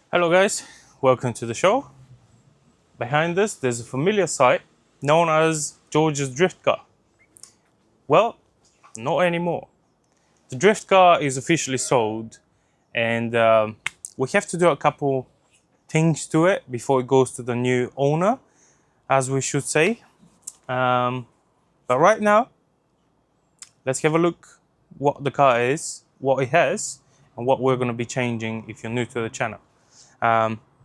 Hello guys, welcome to the show. Behind us there's a familiar sight known as George's drift car. Well, not anymore. The drift car is officially sold and we have to do a couple things to it before it goes to the new owner, as we should say. But right now, let's have a look what the car is, what it has, and what we're going to be changing if you're new to the channel.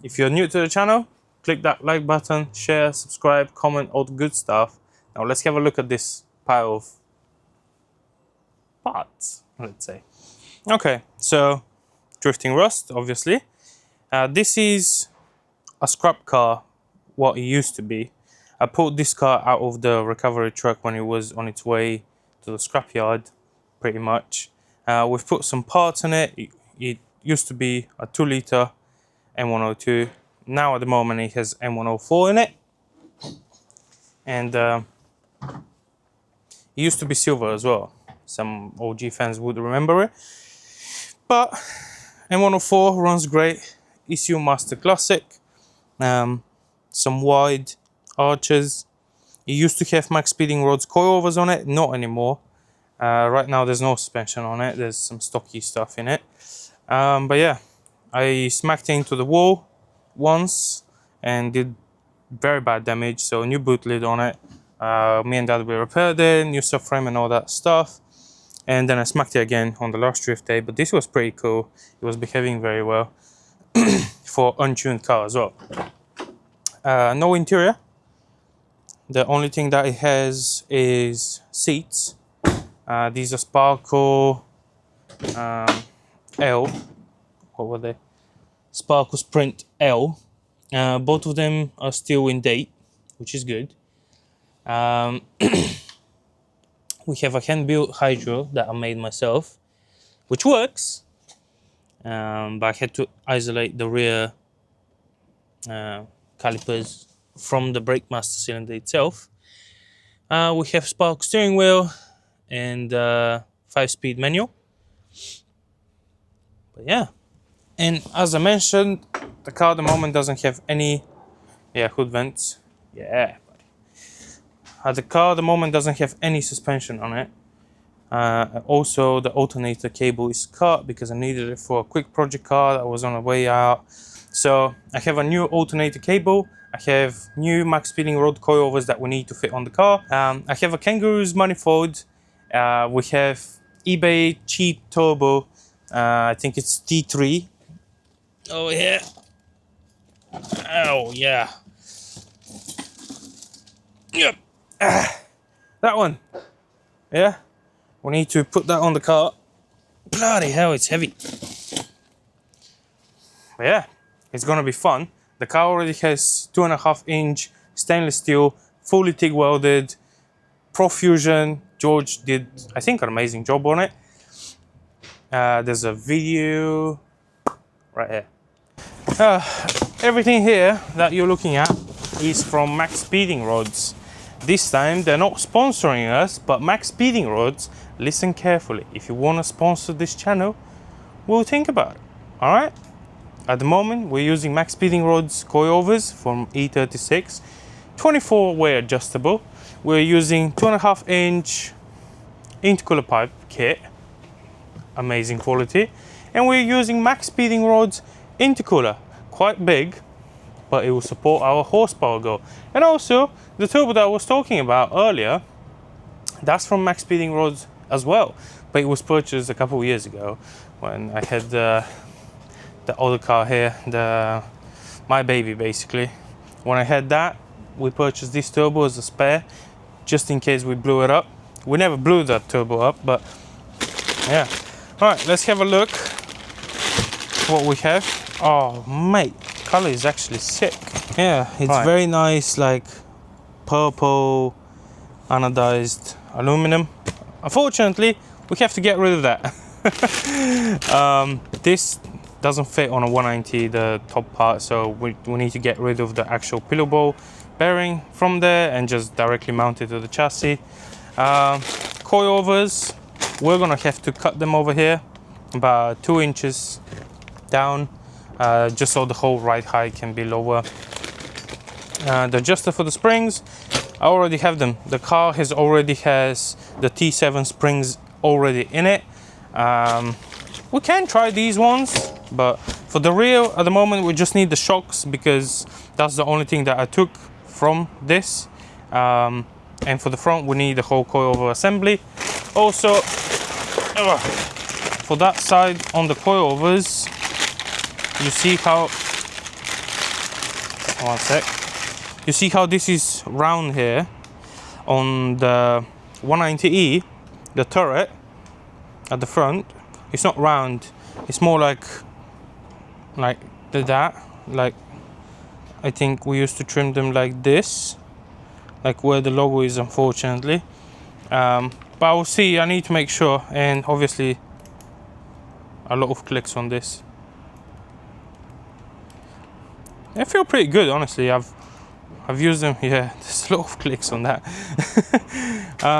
If you're new to the channel, click that like button, share, subscribe, comment, all the good stuff. Now let's have a look at this pile of parts, let's say. Okay, so drifting rust, obviously. This is a scrap car, what it used to be. I pulled this car out of the recovery truck when it was on its way to the scrapyard, pretty much. We've put some parts in it. It used to be a 2-litre M102. Now at the moment it has M104 in it, and it used to be silver as well. Some OG fans would remember it, but M104 runs great. ECU Master Classic, some wide arches. It used to have max speeding rods coilovers on it, not anymore. Right now there's no suspension on it, there's some stocky stuff in it. But yeah, I smacked it into the wall once and did very bad damage, so new boot lid on it. Me and Dad, we repaired it, new subframe and all that stuff. And then I smacked it again on the last drift day, but this was pretty cool. It was behaving very well for untuned car as well. No interior. The only thing that it has is seats. These are Sparkle L. What were they? Sparkle Sprint L. Both of them are still in date, which is good. We have a hand-built hydro that I made myself, which works, but I had to isolate the rear calipers from the brake master cylinder itself. We have Spark steering wheel and 5-speed manual. But yeah, and as I mentioned, the car at the moment doesn't have any hood vents. Yeah, the car at the moment doesn't have any suspension on it. Also, the alternator cable is cut because I needed it for a quick project car that was on the way out. So I have a new alternator cable. I have new max speeding rod coilovers that we need to fit on the car. I have a Kangaroo's manifold. We have eBay cheap turbo. I think it's T3. Oh yeah. Oh yeah. Yep. That one. Yeah. We need to put that on the car. Bloody hell, it's heavy. But yeah, it's gonna be fun. The car already has 2.5-inch stainless steel, fully TIG welded, Profusion. George did, I think, an amazing job on it. There's a video right here. Everything here that you're looking at is from Max Speeding Rods. This time they're not sponsoring us, but Max Speeding Rods, listen carefully. If you want to sponsor this channel, we'll think about it. All right. At the moment, we're using Max Speeding Rods coilovers from E36, 24-way adjustable. We're using 2.5-inch intercooler pipe kit, amazing quality, and we're using Max Speeding Rods intercooler, quite big, but it will support our horsepower goal. And also, the turbo that I was talking about earlier, that's from Max Speeding Rods as well, but it was purchased a couple of years ago when I had the other car here, my baby basically. When I had that, we purchased this turbo as a spare, just in case we blew it up. We never blew that turbo up, but yeah. All right, let's have a look what we have. Oh mate, color is actually sick. Yeah, it's right. Very nice, like purple anodized aluminum. Unfortunately, we have to get rid of that. This doesn't fit on a 190, the top part, so we need to get rid of the actual pillow bowl bearing from there and just directly mount it to the chassis. Coilovers, we're gonna have to cut them over here about 2 inches down. just so the whole ride height can be lower. The adjuster for the springs, I already have them. The car already has the T7 springs already in it. We can try these ones, but for the rear at the moment we just need the shocks, because that's the only thing that I took from this. And for the front we need the whole coilover assembly. Also, for that side on the coilovers, you see how, one sec, you see how this is round here on the 190E, the turret at the front. It's not round, it's more like that. Like, I think we used to trim them like this, like where the logo is, unfortunately. But I'll see, I need to make sure. And obviously a lot of clicks on this. They feel pretty good, honestly. I've used them, yeah, there's a lot of clicks on that.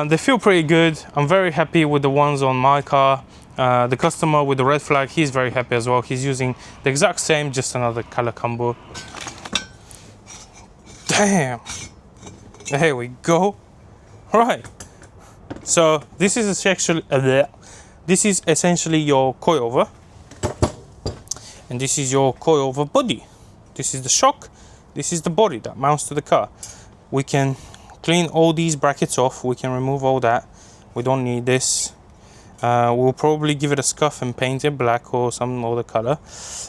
They feel pretty good. I'm very happy with the ones on my car. The customer with the red flag, he's very happy as well. He's using the exact same, just another color combo. Damn, there we go. Right, so this is essentially your coilover, and this is your coilover body. This is the shock, this is the body that mounts to the car. We can clean all these brackets off, we can remove all that. We don't need this. We'll probably give it a scuff and paint it black or some other color.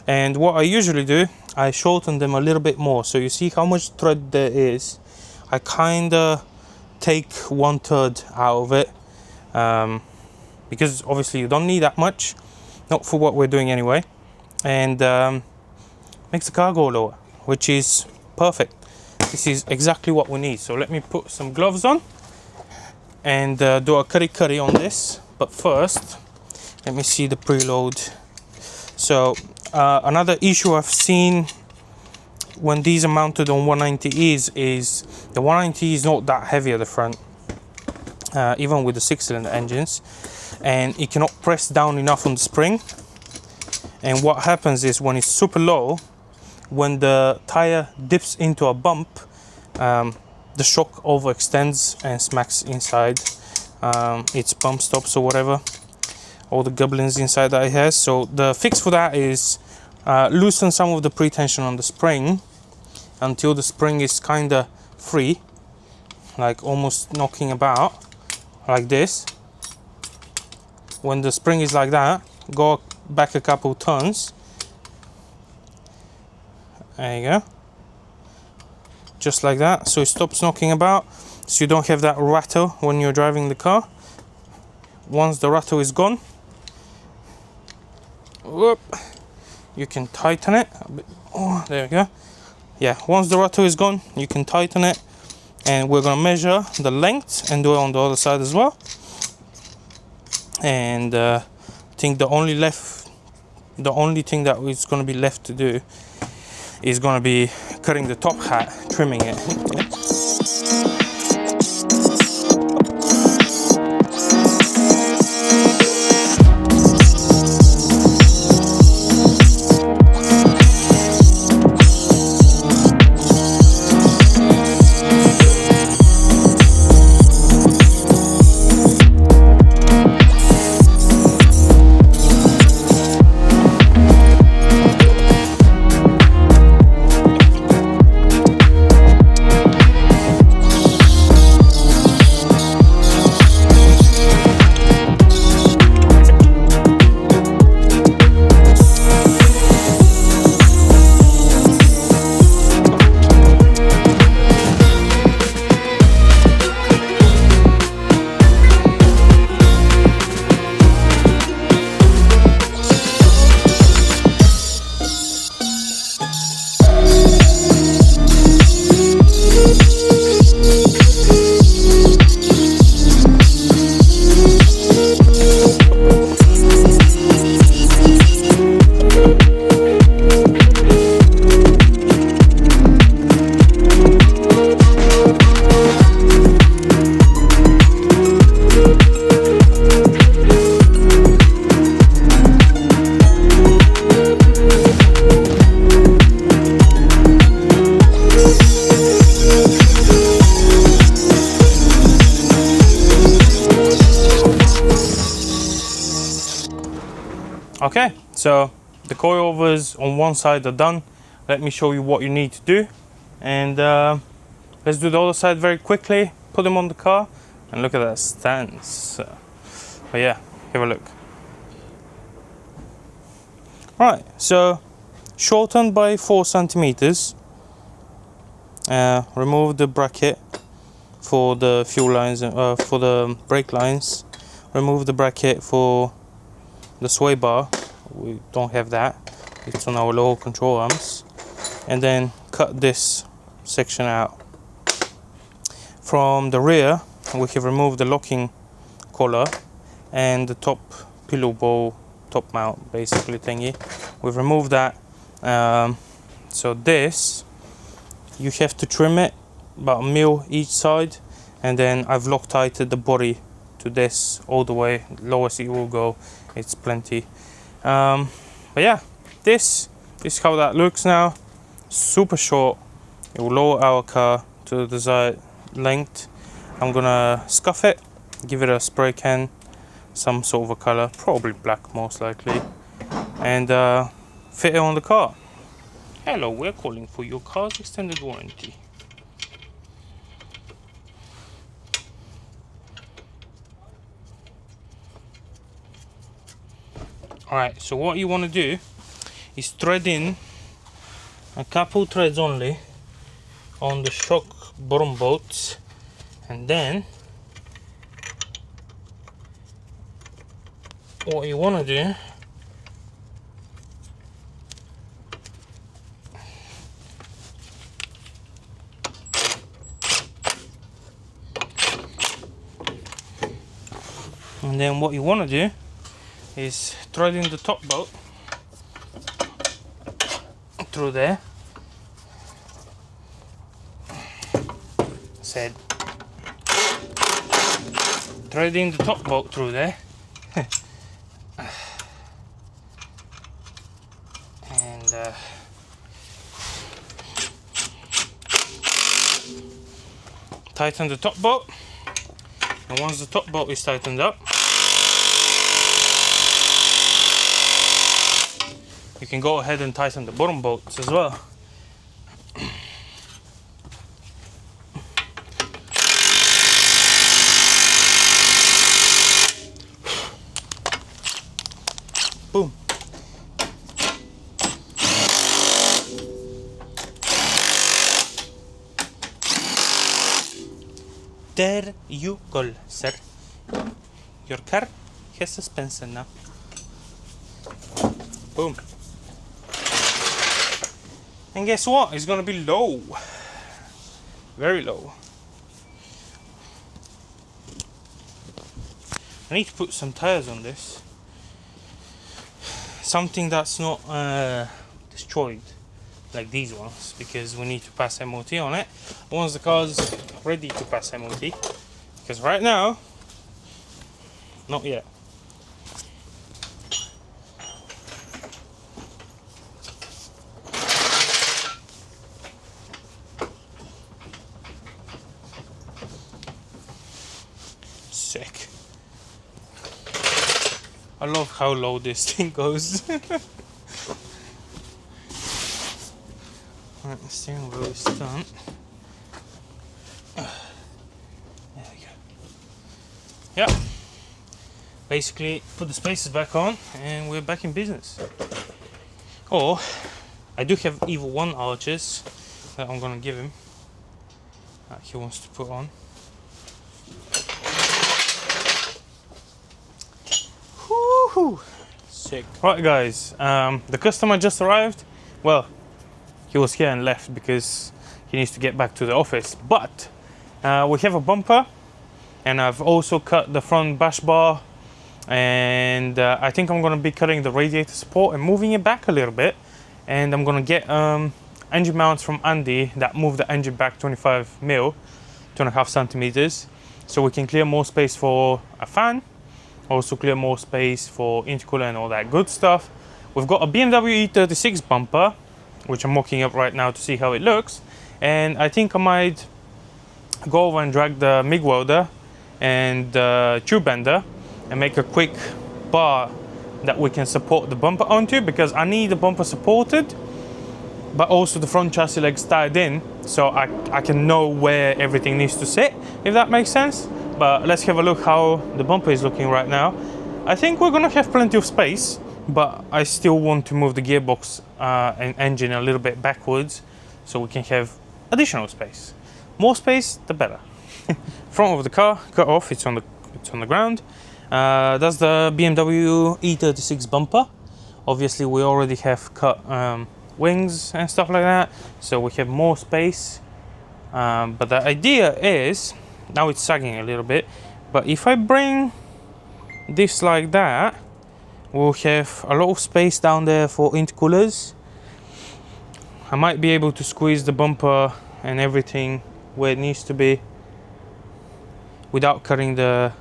And what I usually do, I shorten them a little bit more. So you see how much thread there is. I kinda take 1/3 out of it, because obviously you don't need that much, not for what we're doing anyway. And makes the car go lower, which is perfect. This is exactly what we need. So let me put some gloves on and do a curry on this. But first, let me see the preload. So another issue I've seen when these are mounted on 190Es is the 190E is not that heavy at the front, even with the 6-cylinder engines, and it cannot press down enough on the spring. And what happens is when it's super low, when the tire dips into a bump, the shock overextends and smacks inside its bump stops or whatever, all the goblins inside that it has. So the fix for that is loosen some of the pre-tension on the spring until the spring is kinda free, like almost knocking about like this. When the spring is like that, go back a couple turns. There you go, just like that, so it stops knocking about, so you don't have that rattle when you're driving the car. Once the rattle is gone, whoop, you can tighten it a bit. Oh, there we go. Yeah, once the rattle is gone, you can tighten it, and we're gonna measure the length and do it on the other side as well. And I think the only thing that is gonna be left to do is gonna be cutting the top hat, trimming it. Okay, so the coilovers on one side are done. Let me show you what you need to do, and let's do the other side very quickly. Put them on the car, and look at that stance. But yeah, have a look. Right, so shortened by 4 centimeters. Remove the bracket for the fuel lines, for the brake lines. Remove the bracket for the sway bar. We don't have that, it's on our lower control arms. And then cut this section out. From the rear, we have removed the locking collar and the top pillow bowl, top mount basically thingy. We've removed that. So this, you have to trim it about 1 mil each side, and then I've Loctited the body to this all the way. Lowest it will go, it's plenty. But yeah, this is how that looks now. Super short. It will lower our car to the desired length. I'm gonna scuff it, give it a spray can, some sort of a color, probably black most likely, and fit it on the car. Hello, we're calling for your car's extended warranty. Alright, so what you want to do is thread in a couple threads only on the shock bottom bolts, and then what you want to do is thread in the top bolt through there. Said thread in the top bolt through there. And tighten the top bolt, and once the top bolt is tightened up, you can go ahead and tighten the bottom bolts as well. Boom. There you go, sir. Your car has suspension now. Boom. And guess what? It's gonna be low. Very low. I need to put some tires on this. Something that's not destroyed like these ones, because we need to pass MOT on it once the car's ready to pass MOT, because right now, not yet. Sick. I love how low this thing goes. Right, the steering wheel is done. There we go. Yeah. Basically, put the spacers back on, and we're back in business. Or, I do have Iver 1 arches that I'm gonna give him, that he wants to put on. Woohoo! Sick. Right, guys, the customer just arrived. Well, he was here and left because he needs to get back to the office. But we have a bumper, and I've also cut the front bash bar, and I think I'm going to be cutting the radiator support and moving it back a little bit. And I'm going to get engine mounts from Andy that move the engine back 25 mil, 2.5 centimeters, so we can clear more space for a fan, also clear more space for intercooler and all that good stuff. We've got a BMW E36 bumper, which I'm mocking up right now to see how it looks, and I think I might go over and drag the MIG welder and tube bender and make a quick bar that we can support the bumper onto, because I need the bumper supported, but also the front chassis legs tied in, so I can know where everything needs to sit, if that makes sense. But let's have a look how the bumper is looking right now. I think we're gonna have plenty of space, but I still want to move the gearbox and engine a little bit backwards so we can have additional space. More space, the better. Front of the car, cut off, it's on the ground. That's the BMW E36 bumper. Obviously we already have cut wings and stuff like that, so we have more space. But the idea is, now it's sagging a little bit, but if I bring this like that, we'll have a lot of space down there for intercoolers. I might be able to squeeze the bumper and everything where it needs to be without cutting the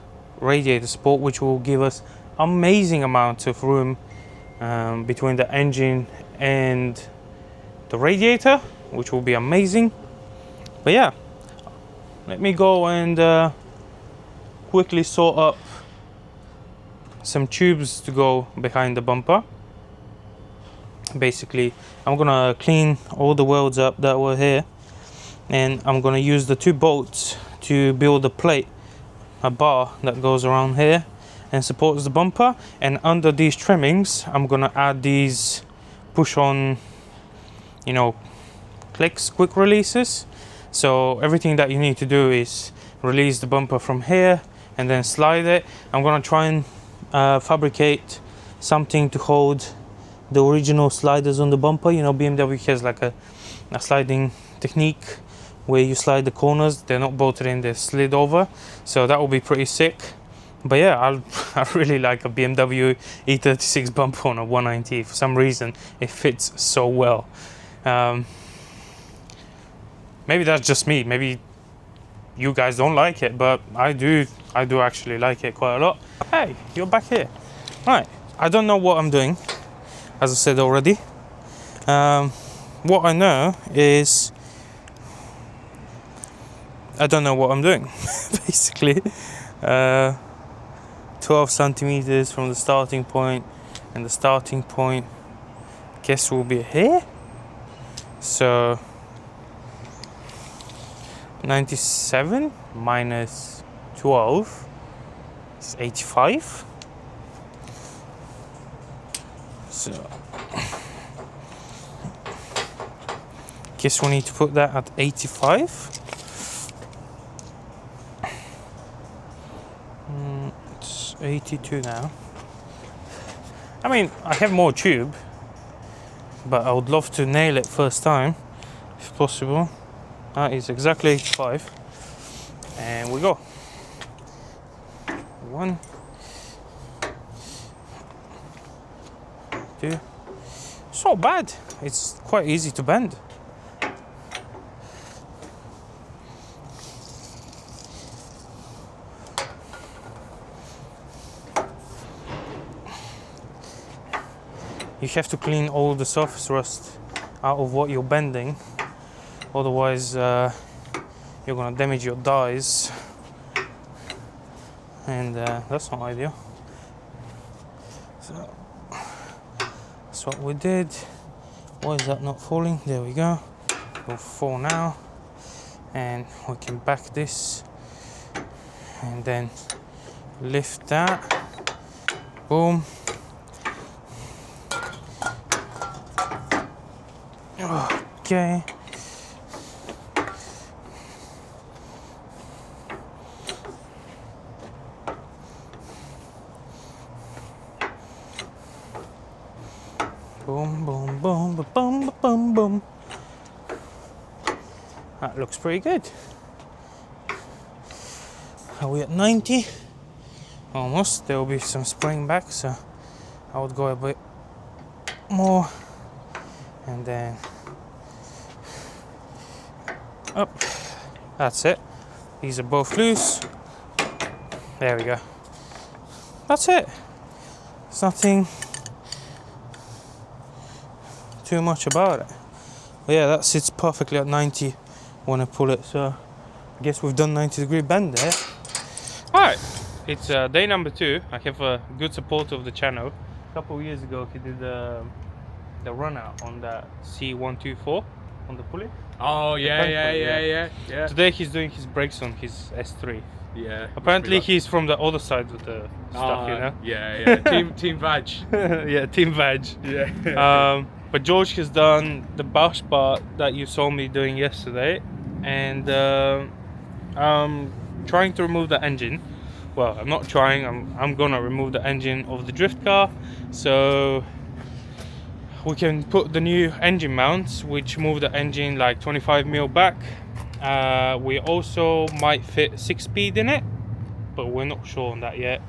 radiator support, which will give us amazing amounts of room between the engine and the radiator, which will be amazing. But yeah, let me go and quickly sort up some tubes to go behind the bumper. Basically, I'm gonna clean all the welds up that were here, and I'm gonna use the 2 bolts to build a plate, a bar that goes around here and supports the bumper. And under these trimmings, I'm gonna add these push-on, you know, clicks, quick releases. So everything that you need to do is release the bumper from here and then slide it. I'm gonna try and fabricate something to hold the original sliders on the bumper. You know, BMW has like a sliding technique where you slide the corners. They're not bolted in, they're slid over, so that will be pretty sick. But yeah, I really like a BMW E36 bumper on a 190. For some reason it fits so well. Maybe that's just me, maybe you guys don't like it, but I do actually like it quite a lot. Hey, you're back here. Right, I don't know what I'm doing, as I said already. What I know is I don't know what I'm doing. Basically 12 centimeters from the starting point, and the starting point I guess will be here, so 97 minus 12 is 85. So guess we need to put that at 85. It's 82 now. I mean, I have more tube, but I would love to nail it first time if possible. That is exactly 85, and we go. 1, 2. It's not bad. It's quite easy to bend. You have to clean all the surface rust out of what you're bending, otherwise you're gonna damage your dies, and that's not ideal. So that's what we did. Why is that not falling? There we go. It'll fall now, and we can back this and then lift that. Boom. Okay. Boom, boom, boom, boom, boom, boom, boom. That looks pretty good. Are we at 90? Almost. There will be some spring back, so I would go a bit more, and then up. That's it. These are both loose. There we go. That's it. There's nothing too much about it. But yeah, that sits perfectly at 90 when I pull it, so I guess we've done 90-degree bend there. Alright, it's day number 2. I have a good support of the channel. a couple of years ago he did the run out on that C124 on the pulley. Oh yeah. Today he's doing his brakes on his S3. Yeah. Apparently he's from the other side of the stuff, you know. Yeah. Team Vag. Yeah, Team Vag. Yeah. But George has done the Bosch part that you saw me doing yesterday, and I'm trying to remove the engine. Well, I'm not trying. I'm gonna remove the engine of the drift car, so we can put the new engine mounts, which move the engine like 25mm back. We also might fit 6-speed in it, but we're not sure on that yet.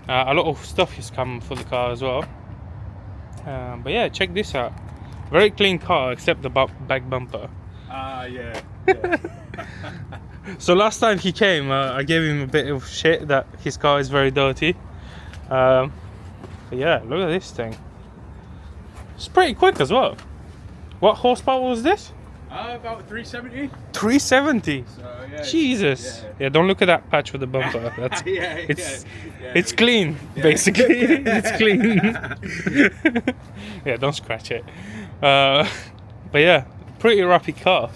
A lot of stuff is coming for the car as well. But yeah, check this out. Very clean car except the back bumper. Yeah. So last time he came, I gave him a bit of shit that his car is very dirty. But yeah, look at this thing. It's pretty quick as well. What horsepower was this? About 370. 370. So, yeah, Jesus. Yeah, don't look at that patch with the bumper. That's it's it's clean, basically. It's clean. Yeah, don't scratch it. But yeah, pretty rapid car.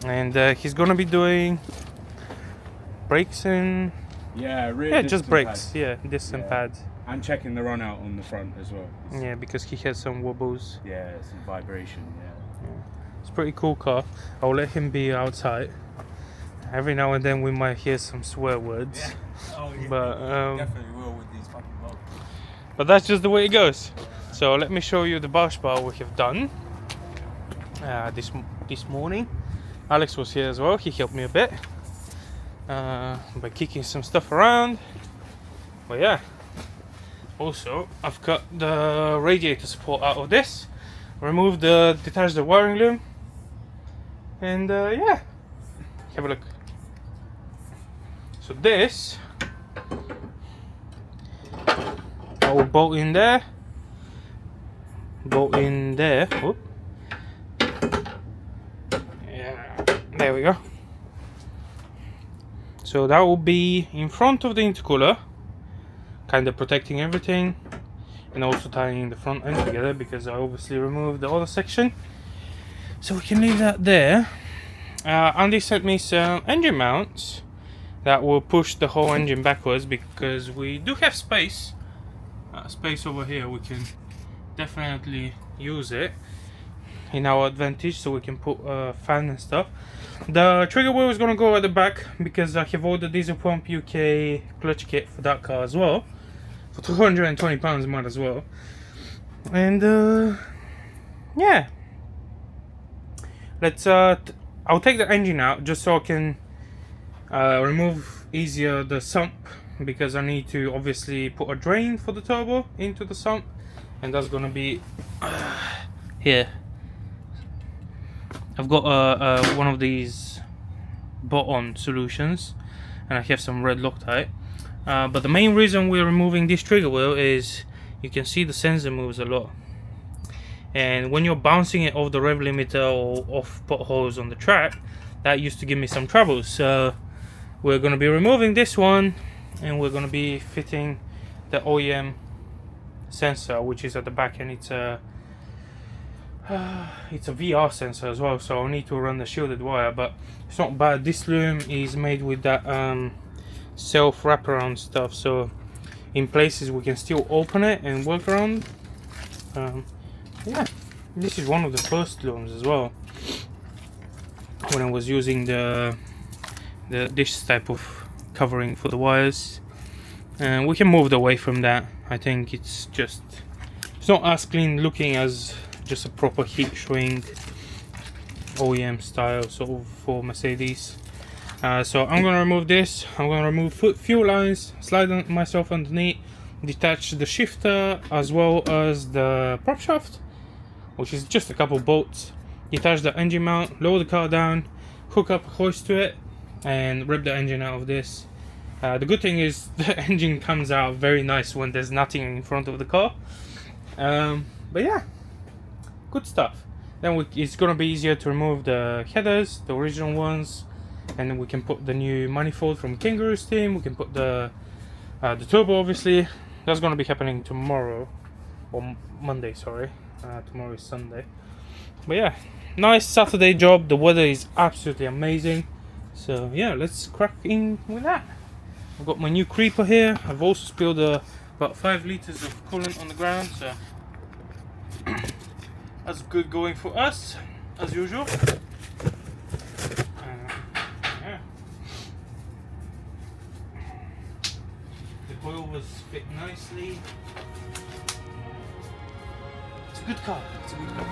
And he's gonna be doing brakes and just brakes. Pads. Yeah, distant pads. And checking the run out on the front as well. Yeah, because he has some wobbles. Yeah, some vibration. Yeah. It's a pretty cool car. I'll let him be outside. Every now and then we might hear some swear words. Yeah. Oh, yeah. But definitely will with these fucking vlogs. but that's just the way it goes. So let me show you the Bosch bar we have done this morning. Alex was here as well. He helped me a bit by kicking some stuff around. But yeah. Also, I've cut the radiator support out of this. Detached the wiring loom. And yeah, have a look. So this, I will bolt in there. Whoop. Yeah, there we go. So that will be in front of the intercooler, kind of protecting everything, and also tying the front end together because I obviously removed the other section. So we can leave that there. Andy sent me some engine mounts that will push the whole engine backwards because we do have space. Space over here, we can definitely use it in our advantage, so we can put a fan and stuff. The trigger wheel is going to go at the back because I have ordered Diesel Pump UK clutch kit for that car as well. For £220 might as well. And yeah, let's I'll take the engine out just so I can remove easier the sump, because I need to obviously put a drain for the turbo into the sump, and that's gonna be here. I've got one of these bot-on solutions, and I have some red Loctite. But the main reason we're removing this trigger wheel is you can see the sensor moves a lot, and when you're bouncing it off the rev limiter or off potholes on the track, that used to give me some trouble. So we're going to be removing this one, and we're going to be fitting the OEM sensor, which is at the back, and it's a VR sensor as well, so I'll need to run the shielded wire, but it's not bad. This loom is made with that self wraparound stuff, so in places we can still open it and work around. Yeah, this is one of the first looms as well when I was using this type of covering for the wires, and we can move away from that. I think it's not as clean looking as just a proper heat shrink OEM style sort of for Mercedes. So I'm gonna remove this. I'm gonna remove fuel lines, slide myself underneath, detach the shifter as well as the prop shaft, which is just a couple bolts, detach the engine mount, lower the car down, hook up a hoist to it, and rip the engine out of this. The good thing is the engine comes out very nice when there's nothing in front of the car. But yeah, good stuff. Then it's gonna be easier to remove the headers, the original ones, and then we can put the new manifold from Kangaroo's team. We can put the turbo, obviously. That's gonna be happening tomorrow. or Monday, sorry. Tomorrow is Sunday. But yeah, nice Saturday job. The weather is absolutely amazing. So yeah, let's crack in with that. I've got my new creeper here. I've also spilled about 5 liters of coolant on the ground, so that's good going for us, as usual. Yeah. The oil was fit nicely. It's a good car. It's a good car.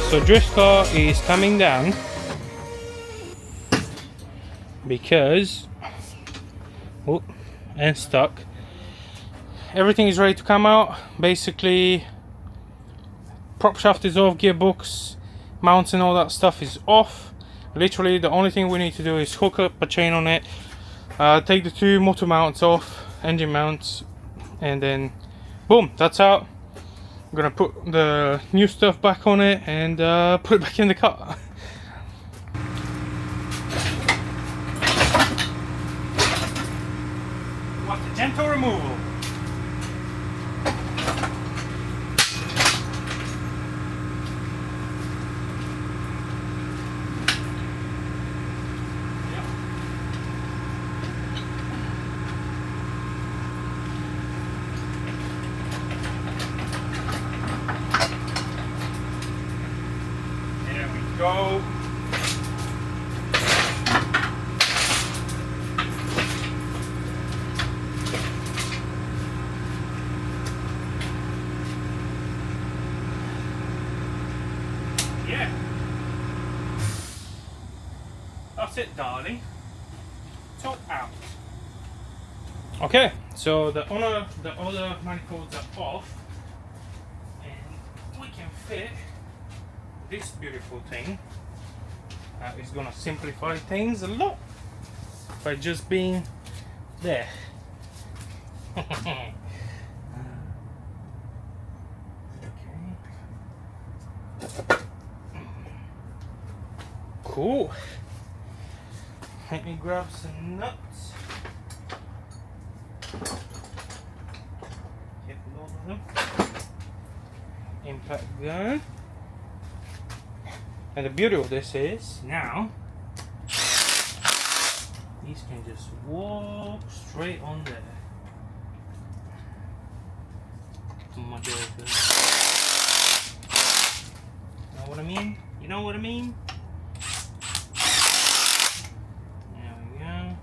So drift car is coming down because and stuck. Everything is ready to come out. Basically, prop shaft is off, gearbox, mounts and all that stuff is off. Literally the only thing we need to do is hook up a chain on it, take the 2 motor mounts off, engine mounts, and then boom, that's out. I'm gonna put the new stuff back on it and put it back in the car. What a gentle removal. Go. Yeah. That's it, darling. Top out. Okay, so the other manifolds are off, and we can fit this beautiful thing. Is gonna simplify things a lot by just being there. Okay. Cool. Let me grab some nuts. Get a load of them. impact gun. And the beauty of this is now these can just walk straight on there. My God. You know what I mean? You know what I mean? There we go.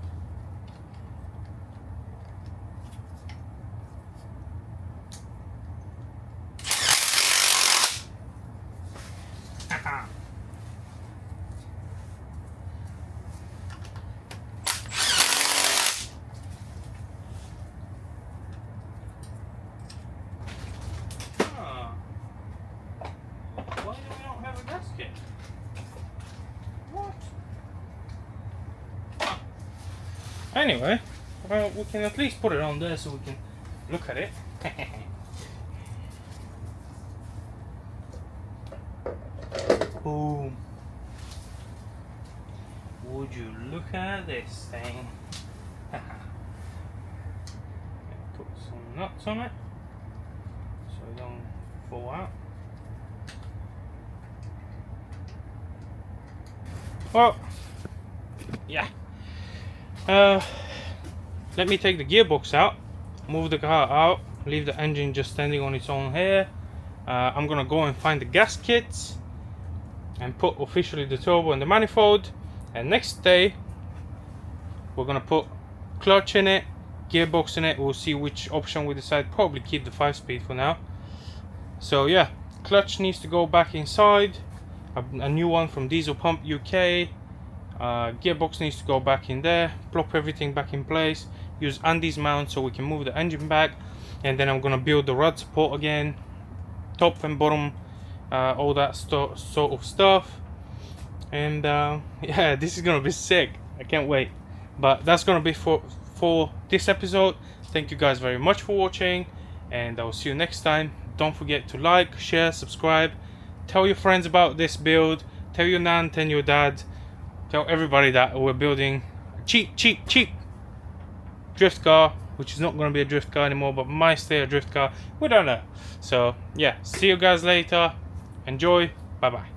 Why do we not have a gasket? What? Anyway, well, we can at least put it on there so we can look at it. Boom. Would you look at this thing? Put some nuts on it so it don't fall out. Well, yeah. Let me take the gearbox out, move the car out, leave the engine just standing on its own here. I'm gonna go and find the gaskets and put officially the turbo and the manifold. And next day, we're gonna put clutch in it, gearbox in it. We'll see which option we decide. Probably keep the 5-speed for now. So yeah, clutch needs to go back inside. A new one from Diesel Pump UK. Gearbox needs to go back in there. Plop everything back in place. Use Andy's mount so we can move the engine back. And then I'm gonna build the rod support again, top and bottom, all that sort of stuff. And yeah, this is gonna be sick. I can't wait. But that's gonna be for this episode. Thank you guys very much for watching, and I will see you next time. Don't forget to like, share, subscribe. Tell your friends about this build. Tell your nan, tell your dad. Tell everybody that we're building a cheap drift car, which is not going to be a drift car anymore, but might stay a drift car. We don't know. So yeah, see you guys later. Enjoy. Bye bye.